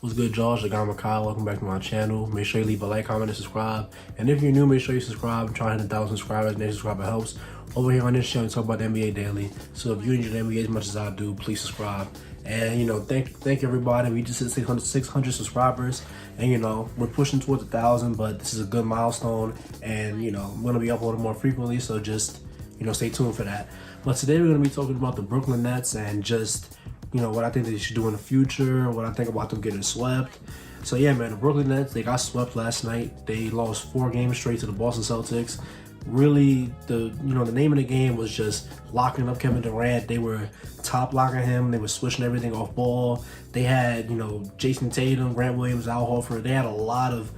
What's good, Josh? The guy Kyle. Welcome back to my channel. Make sure you leave a like, comment, and subscribe. And if you're new, make sure you subscribe. I'm trying to hit 1,000 subscribers. Next subscriber helps. Over here on this channel, we talk about the NBA daily. So if you enjoy the NBA as much as I do, please subscribe. And thank everybody. We just hit 600 subscribers, and we're pushing towards 1,000. But this is a good milestone, and I'm gonna be uploading more frequently. So just stay tuned for that. But today we're gonna be talking about the Brooklyn Nets and just what I think they should do in the future, what I think about them getting swept. So yeah, man, the Brooklyn Nets, they got swept last night. They lost 4 games straight to the Boston Celtics. Really, the name of the game was just locking up Kevin Durant. They were top locking him. They were switching everything off ball. They had, Jason Tatum, Grant Williams, Al Horford. They had a lot of,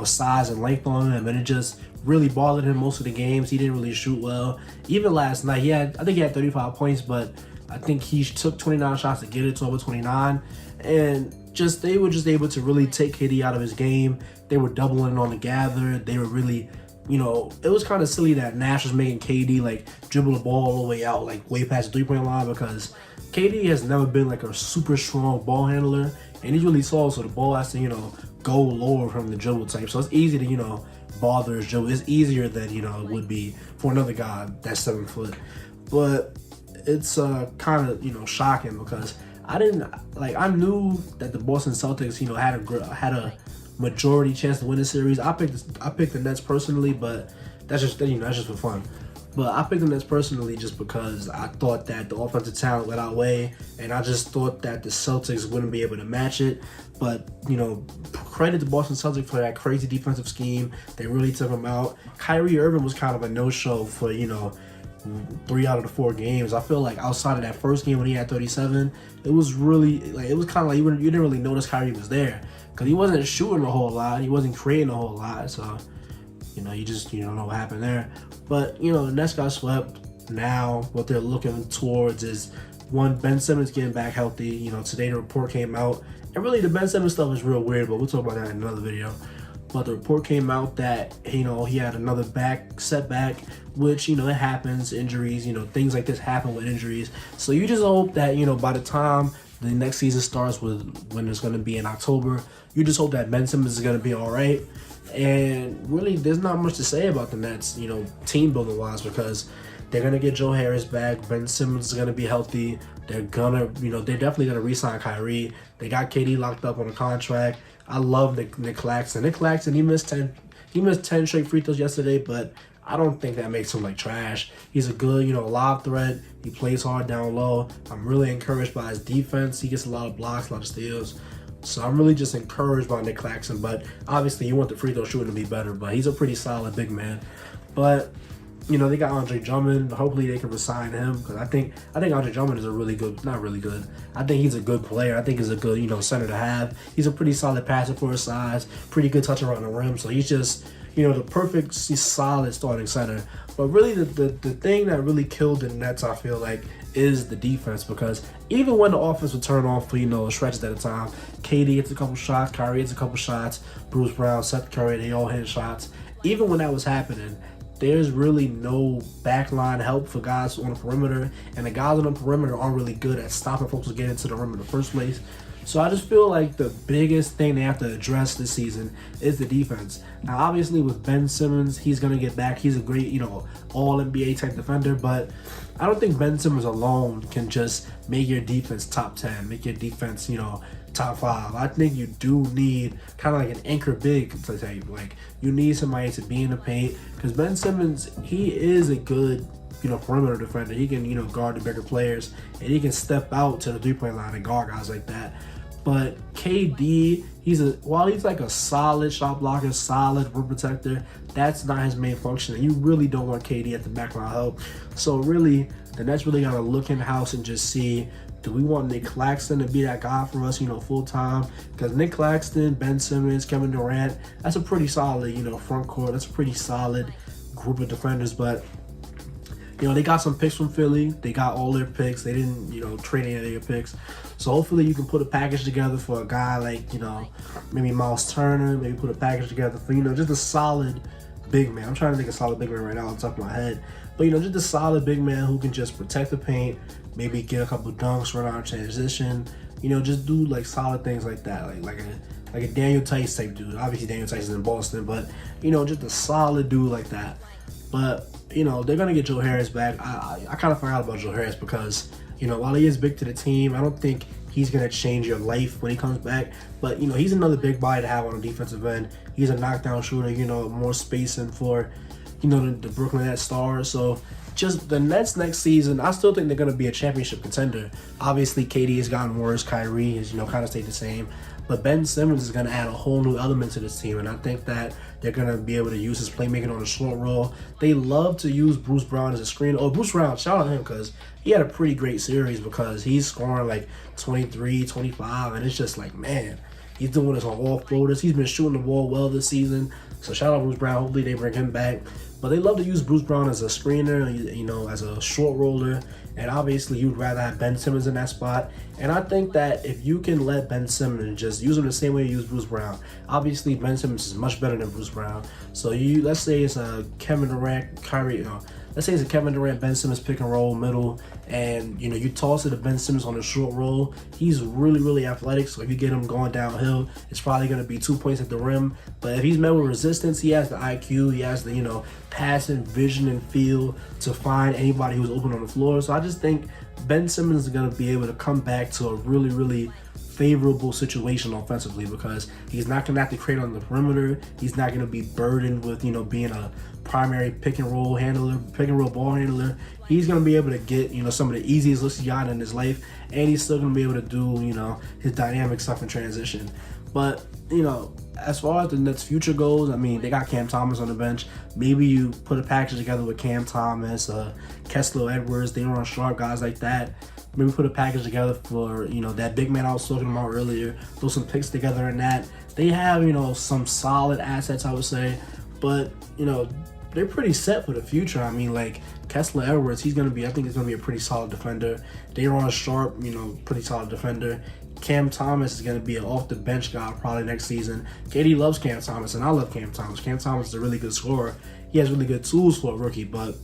size and length on him, and it just really bothered him most of the games. He didn't really shoot well. Even last night, I think he had 35 points, but I think he took 29 shots to get it to over 29, and they were just able to really take KD out of his game. They were doubling on the gather. They were really, it was kind of silly that Nash was making KD like dribble the ball all the way out, like way past the 3-point line, because KD has never been like a super strong ball handler, and he's really tall, so the ball has to, go lower from the dribble type. So it's easy to, bother his dribble. It's easier than, it would be for another guy that's 7 foot. But it's kind of shocking because I knew that the Boston Celtics had a majority chance to win the series. I picked the Nets personally, but that's just for fun. But I picked the Nets personally just because I thought that the offensive talent would outweigh, and I just thought that the Celtics wouldn't be able to match it. But credit to Boston Celtics for that crazy defensive scheme. They really took them out. Kyrie Irving was kind of a no-show for 3 out of the 4 games. I feel like outside of that first game when he had 37, it was really it was kind of like you didn't really notice Kyrie was there because he wasn't shooting a whole lot. He wasn't creating a whole lot. So you just don't know what happened there. But the Nets got swept. Now what they're looking towards is Ben Simmons getting back healthy. Today the report came out, and really the Ben Simmons stuff is real weird, but we'll talk about that in another video. But the report came out that he had another back setback, which it happens, injuries, things like this happen with injuries. So you just hope that by the time the next season starts, when it's going to be in October, you just hope that Ben Simmons is going to be all right. And really, there's not much to say about the Nets, team building wise, because they're gonna get Joe Harris back. Ben Simmons is gonna be healthy. They're gonna, they're definitely gonna re-sign Kyrie. They got KD locked up on a contract. I love Nick Claxton. Nick Claxton, he missed 10 straight free throws yesterday, but I don't think that makes him like trash. He's a good, lob threat. He plays hard down low. I'm really encouraged by his defense. He gets a lot of blocks, a lot of steals. So I'm really just encouraged by Nick Claxton, but obviously you want the free throw shooting to be better, but he's a pretty solid big man. But they got Andre Drummond. Hopefully they can resign him, because I think Andre Drummond is a really good, not really good. I think he's a good player. I think he's a good, center to have. He's a pretty solid passer for his size, pretty good touch around the rim. So he's just, the perfect solid starting center. But really the thing that really killed the Nets, I feel like, is the defense, because even when the offense would turn off for stretches at a time, KD hits a couple shots, Kyrie hits a couple shots, Bruce Brown, Seth Curry, they all hit shots. Even when that was happening, there's really no backline help for guys on the perimeter, and the guys on the perimeter aren't really good at stopping folks from getting to the rim in the first place. So I just feel like the biggest thing they have to address this season is the defense. Now, obviously, with Ben Simmons, he's going to get back. He's a great, all-NBA type defender, but I don't think Ben Simmons alone can just make your defense top 10, make your defense, top 5. I think you do need kind of like an anchor big to say, like, you need somebody to be in the paint, because Ben Simmons, he is a good perimeter defender. He can guard the bigger players, and he can step out to the 3-point line and guard guys like that. But KD, while he's like a solid shot blocker, solid rim protector, that's not his main function, and you really don't want KD at the backline help. So really, the Nets really gotta look in house and just see, do we want Nick Claxton to be that guy for us, full time? Because Nick Claxton, Ben Simmons, Kevin Durant, that's a pretty solid, front court. That's a pretty solid group of defenders. But they got some picks from Philly. They got all their picks. They didn't, trade any of their picks. So hopefully you can put a package together for a guy like, maybe Miles Turner. Maybe put a package together for, just a solid big man. I'm trying to think of a solid big man right now on top of my head. But, just a solid big man who can just protect the paint, maybe get a couple dunks, run out of transition, You know, just do like solid things like that, like a Daniel Tice type dude. Obviously, Daniel Tice is in Boston, but you know, just a solid dude like that. But you know, they're gonna get Joe Harris back. I kind of forgot about Joe Harris because you know, while he is big to the team, I don't think he's gonna change your life when he comes back. But you know, he's another big body to have on the defensive end. He's a knockdown shooter. You know, more spacing for you know the Brooklyn Nets stars. So just the Nets next season, I still think they're gonna be a championship contender. Obviously, KD has gotten worse. Kyrie has you know kind of stayed the same. But Ben Simmons is going to add a whole new element to this team, and I think that they're going to be able to use his playmaking on the short roll. They love to use Bruce Brown as a screen. Oh, Bruce Brown, shout out to him because he had a pretty great series because he's scoring like 23, 25, and it's just like, man, he's doing this on all floaters. He's been shooting the ball well this season, so shout out Bruce Brown. Hopefully they bring him back. But they love to use Bruce Brown as a screener, you know, as a short roller. And obviously, you'd rather have Ben Simmons in that spot. And I think that if you can let Ben Simmons just use him the same way you use Bruce Brown, obviously Ben Simmons is much better than Bruce Brown. So let's say it's a Kevin Durant, Kyrie, let's say it's a Kevin Durant, Ben Simmons pick and roll middle, and you know you toss it to Ben Simmons on the short roll. He's really, really athletic. So if you get him going downhill, it's probably going to be 2 points at the rim. But if he's met with resistance, he has the IQ, he has the passing vision and feel to find anybody who's open on the floor. So I just think Ben Simmons is going to be able to come back to a really, really favorable situation offensively because he's not going to have to create on the perimeter. He's not going to be burdened with, being a primary pick and roll ball handler. He's going to be able to get, some of the easiest looks he got in his life, and he's still going to be able to do, his dynamic stuff in transition. But, as far as the Nets' future goes, I mean, they got Cam Thomas on the bench. Maybe you put a package together with Cam Thomas, Kessler Edwards, Daron Sharp, guys like that. Maybe put a package together for, that big man I was talking about earlier. Throw some picks together in that. They have, some solid assets, I would say. But, they're pretty set for the future. I mean, like, Kessler Edwards, I think he's going to be a pretty solid defender. Daron Sharp, pretty solid defender. Cam Thomas is going to be an off-the-bench guy probably next season. KD loves Cam Thomas, and I love Cam Thomas. Cam Thomas is a really good scorer. He has really good tools for a rookie, but,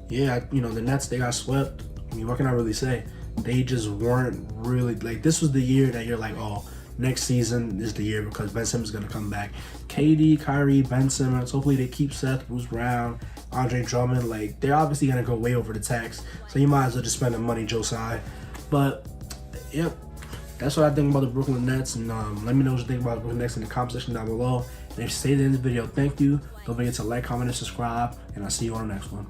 yeah, the Nets, they got swept. I mean, what can I really say? They just weren't really, like, this was the year that you're like, oh, next season is the year because Ben Simmons is going to come back. KD, Kyrie, Ben Simmons, hopefully they keep Seth, Bruce Brown, Andre Drummond. Like, they're obviously going to go way over the tax, so you might as well just spend the money, Josiah. But, yep. That's what I think about the Brooklyn Nets, and let me know what you think about the Brooklyn Nets in the comment section down below. And if you stayed in this video, thank you. Don't forget to like, comment, and subscribe, and I'll see you on the next one.